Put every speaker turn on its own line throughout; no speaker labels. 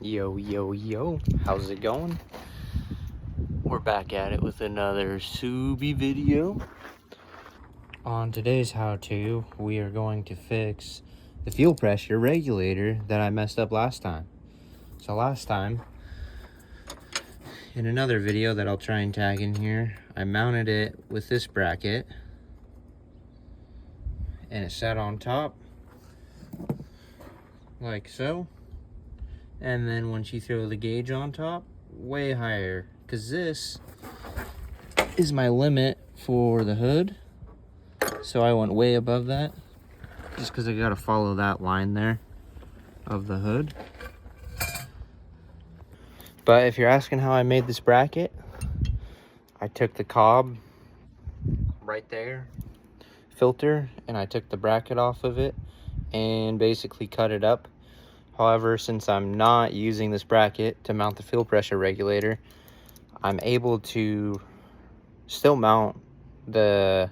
Yo, yo, yo, how's it going? We're back at it with another Subi video. On today's how-to, we are going to fix the fuel pressure regulator that I messed up last time. So last time, in another video that I'll try and tag in here, I mounted it with this bracket and it sat on top like so. And then once you throw the gauge on top, way higher, because this is my limit for the hood. So I went way above that, just because I got to follow that line there of the hood. But if you're asking how I made this bracket, I took the cob right there, filter, and I took the bracket off of it and basically cut it up. However, since I'm not using this bracket to mount the fuel pressure regulator, I'm able to still mount the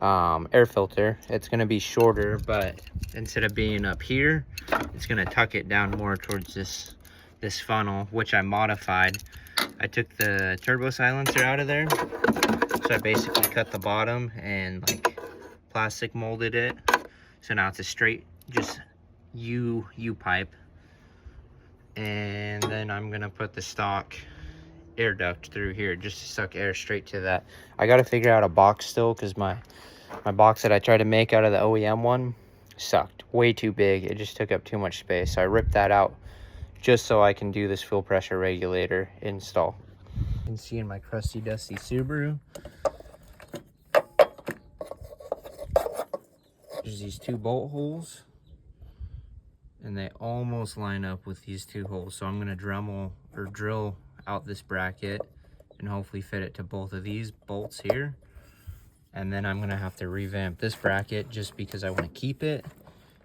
air filter. It's going to be shorter, but instead of being up here, it's going to tuck it down more towards this funnel, which I modified. I took the turbo silencer out of there, so I basically cut the bottom and like plastic molded it, so now it's a straight just U pipe. And then I'm gonna put the stock air duct through here just to suck air straight to that. I gotta figure out a box still, because my box that I tried to make out of the OEM one sucked. Way too big. It just took up too much space. So I ripped that out just so I can do this fuel pressure regulator install. You can see in my crusty dusty Subaru, there's these two bolt holes, and they almost line up with these two holes. So I'm gonna Dremel or drill out this bracket and hopefully fit it to both of these bolts here. And then I'm gonna have to revamp this bracket just because I want to keep it,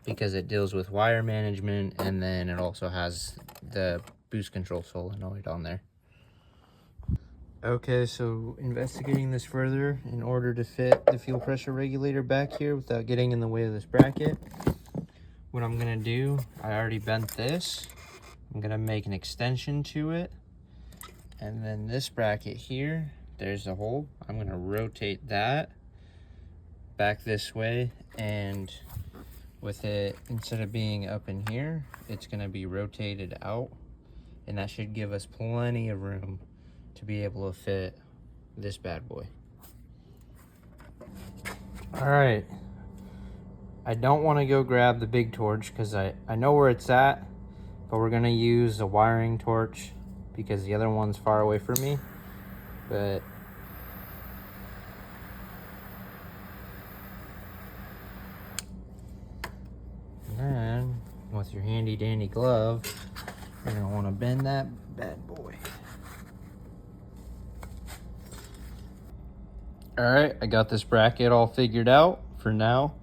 because it deals with wire management, and then it also has the boost control solenoid on there. Okay, so investigating this further in order to fit the fuel pressure regulator back here without getting in the way of this bracket, what I'm gonna do, I already bent this. I'm gonna make an extension to it, and then this bracket here, there's a hole. I'm gonna rotate that back this way, and with it, instead of being up in here, it's gonna be rotated out, and that should give us plenty of room to be able to fit this bad boy. All right, I don't want to go grab the big torch because I know where it's at, but we're gonna use a wiring torch because the other one's far away from me. But then with your handy dandy glove, you're gonna want to bend that bad boy. All right, I got this bracket all figured out for now,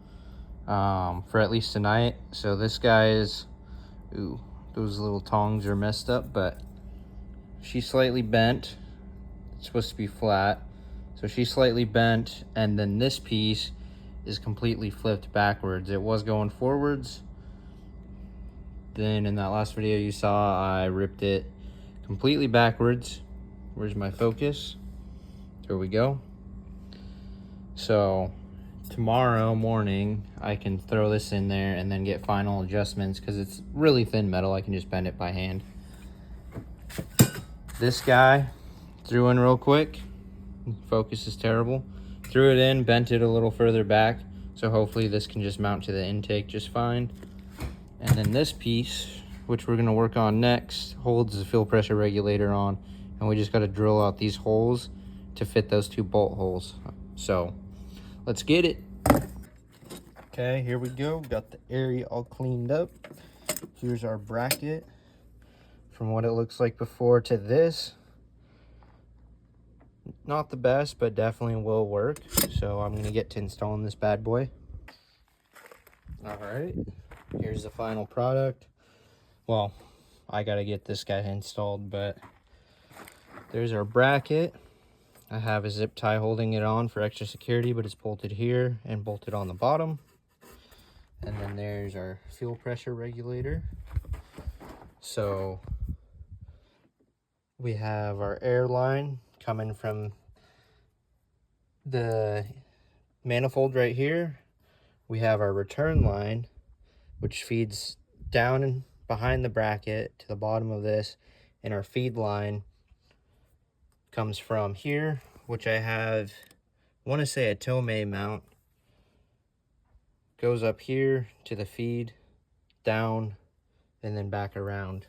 for at least tonight. So this guy is, ooh, those little tongs are messed up, but she's slightly bent. It's supposed to be flat, so she's slightly bent, and then this piece is completely flipped backwards. It was going forwards. Then in that last video you saw, I ripped it completely backwards. Where's my focus? There we go. So tomorrow morning I can throw this in there and then get final adjustments, because it's really thin metal. I can just bend it by hand. This guy threw in real quick. Focus is terrible. Threw it in, bent it a little further back, so hopefully this can just mount to the intake just fine. And then this piece, which we're gonna work on next, holds the fuel pressure regulator on, and we just gotta drill out these holes to fit those two bolt holes. So let's get it. Okay, here we go. Got the area all cleaned up. Here's our bracket. From what it looks like before to this, not the best, but definitely will work. So I'm gonna get to installing this bad boy. All right, here's the final product. Well, I gotta get this guy installed, but there's our bracket. I have a zip tie holding it on for extra security, but it's bolted here and bolted on the bottom. And then there's our fuel pressure regulator. So We have our air line coming from the manifold right here. We have our return line, which feeds down and behind the bracket to the bottom of this, and our feed line comes from here, which I have, I want to say a Tomei mount, goes up here to the feed, down, and then back around.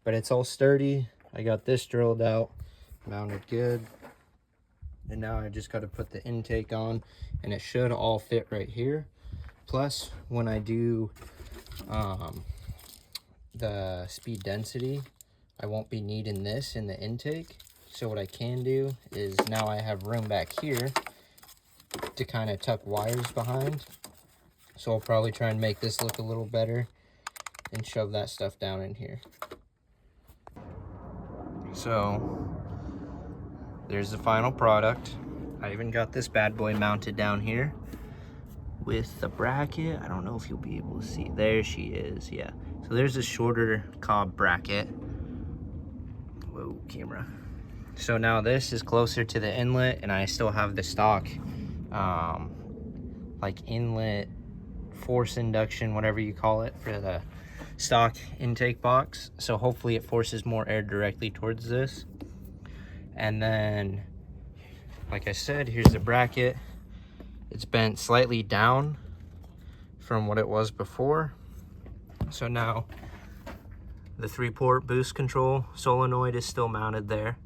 But it's all sturdy. I got this drilled out, mounted good, and now I just got to put the intake on, and it should all fit right here. Plus, when I do the speed density, I won't be needing this in the intake. So what I can do is, now I have room back here to kind of tuck wires behind. So I'll probably try and make this look a little better and shove that stuff down in here. So there's the final product. I even got this bad boy mounted down here with the bracket. I don't know if you'll be able to see. There she is, yeah. So there's a shorter cob bracket. Whoa, camera. So now this is closer to the inlet, and I still have the stock like inlet force induction, whatever you call it, for the stock intake box. So hopefully it forces more air directly towards this. And then, like I said, here's the bracket. It's bent slightly down from what it was before. So now the 3-port boost control solenoid is still mounted there.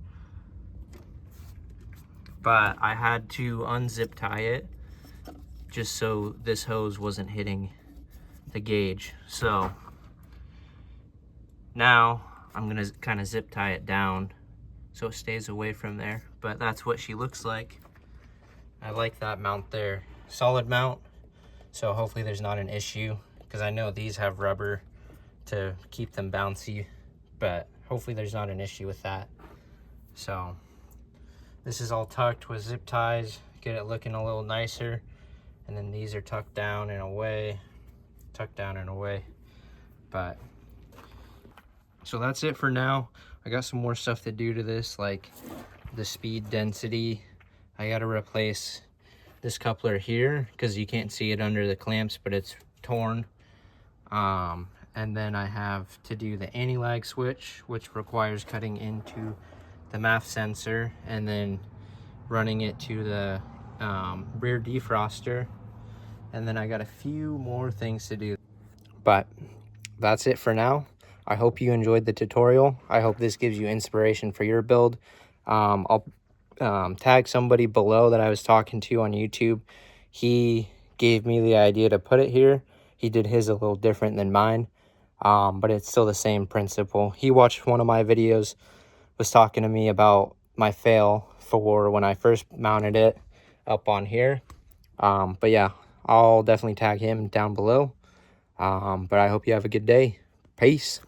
But I had to unzip tie it just so this hose wasn't hitting the gauge. So now I'm gonna kind of zip tie it down so it stays away from there. But that's what she looks like. I like that mount there. Solid mount, so hopefully there's not an issue, because I know these have rubber to keep them bouncy, but hopefully there's not an issue with that. So this is all tucked with zip ties, get it looking a little nicer. And then these are tucked down and away, tucked down and away. But so that's it for now. I got some more stuff to do to this, like the speed density. I got to replace this coupler here because you can't see it under the clamps, but it's torn. And then I have to do the anti-lag switch, which requires cutting into the MAF sensor and then running it to the rear defroster. And then I got a few more things to do. But that's it for now. I hope you enjoyed the tutorial. I hope this gives you inspiration for your build. I'll tag somebody below that I was talking to on YouTube. He gave me the idea to put it here. He did his a little different than mine, but it's still the same principle. He watched one of my videos, was talking to me about my fail for when I first mounted it up on here. But yeah, I'll definitely tag him down below. But I hope you have a good day. Peace.